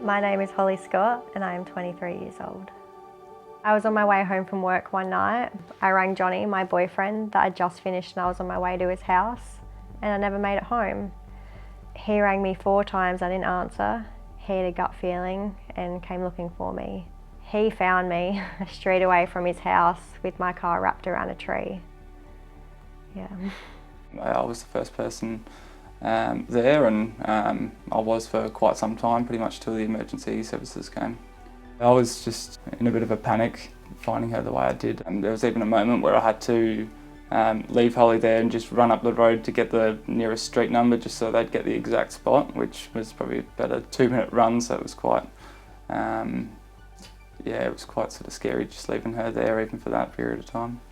My name is Holly Scott and I am 23 years old. I was on my way home from work one night. I rang Johnny, my boyfriend, that I'd just finished and I was on my way to his house and I never made it home. He rang me 4 times, I didn't answer. He had a gut feeling and came looking for me. He found me a street away from his house with my car wrapped around a tree. Yeah. I was the first person there, and I was for quite some time, pretty much till the emergency services came. I was just in a bit of a panic finding her the way I did, and there was even a moment where I had to leave Holly there and just run up the road to get the nearest street number just so they'd get the exact spot, which was probably about a 2-minute run, so it was quite, yeah, it was quite sort of scary just leaving her there even for that period of time.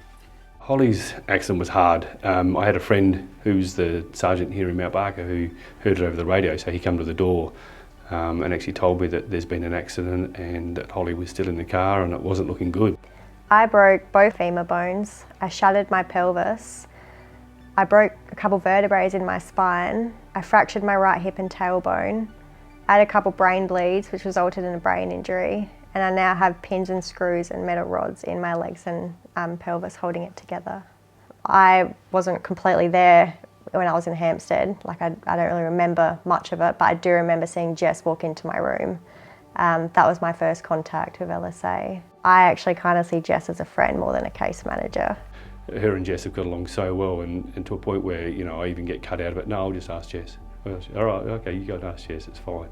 Holly's accident was hard. I had a friend who's the sergeant here in Mount Barker who heard it over the radio, so he came to the door and actually told me that there's been an accident and that Holly was still in the car and it wasn't looking good. I broke both femur bones, I shattered my pelvis, I broke a couple vertebrae in my spine, I fractured my right hip and tailbone, I had a couple brain bleeds which resulted in a brain injury, and I now have pins and screws and metal rods in my legs and pelvis holding it together. I wasn't completely there when I was in Hampstead, like I don't really remember much of it, but I do remember seeing Jess walk into my room. That was my first contact with LSA. I actually kind of see Jess as a friend more than a case manager. Her and Jess have got along so well, and to a point where, you know, I even get cut out of it. No, I'll just ask Jess. All right, okay, you go and ask Jess, it's fine.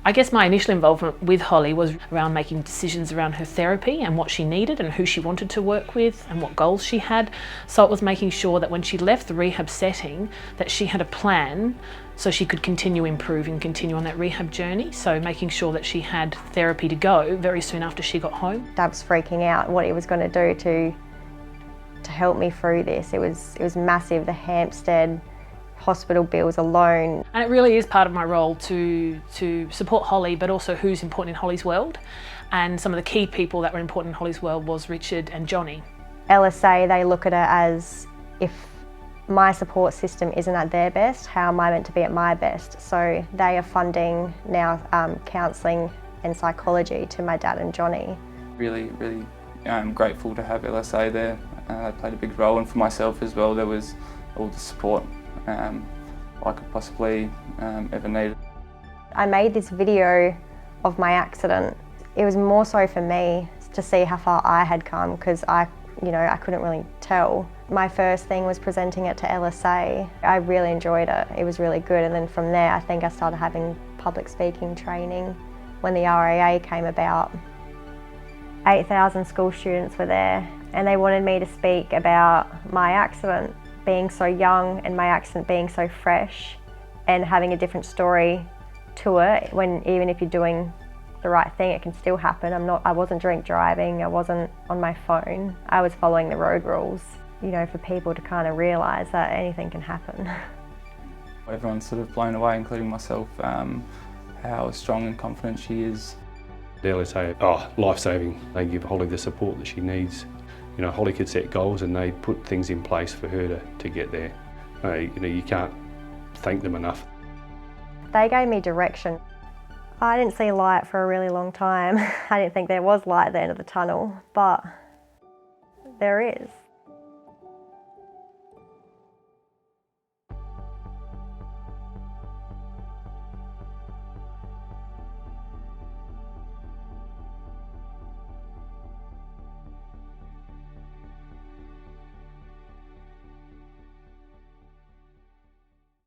I guess my initial involvement with Holly was around making decisions around her therapy and what she needed and who she wanted to work with and what goals she had. So it was making sure that when she left the rehab setting that she had a plan so she could continue improving, continue on that rehab journey. So making sure that she had therapy to go very soon after she got home. Dad was freaking out what he was going to do to help me through this. It was massive, the Hampstead hospital bills alone. And it really is part of my role to support Holly, but also who's important in Holly's world. And some of the key people that were important in Holly's world was Richard and Johnny. LSA, they look at it as, if my support system isn't at their best, how am I meant to be at my best? So they are funding now counselling and psychology to my dad and Johnny. Really grateful to have LSA there. They played a big role, and for myself as well, there was all the support I could possibly ever need. I made this video of my accident. It was more so for me to see how far I had come, because I couldn't really tell. My first thing was presenting it to LSA. I really enjoyed it. It was really good, and then from there I think I started having public speaking training when the RAA came about. 8,000 school students were there and they wanted me to speak about my accident being so young and my accident being so fresh and having a different story to it, when even if you're doing the right thing, it can still happen. I wasn't drink driving, I wasn't on my phone, I was following the road rules. You know, for people to kind of realise that anything can happen. Everyone's sort of blown away, including myself, how strong and confident she is. The LSA, life-saving. They give Holly the support that she needs. You know, Holly could set goals and they put things in place for her to get there. You know, you can't thank them enough. They gave me direction. I didn't see light for a really long time. I didn't think there was light at the end of the tunnel, but there is.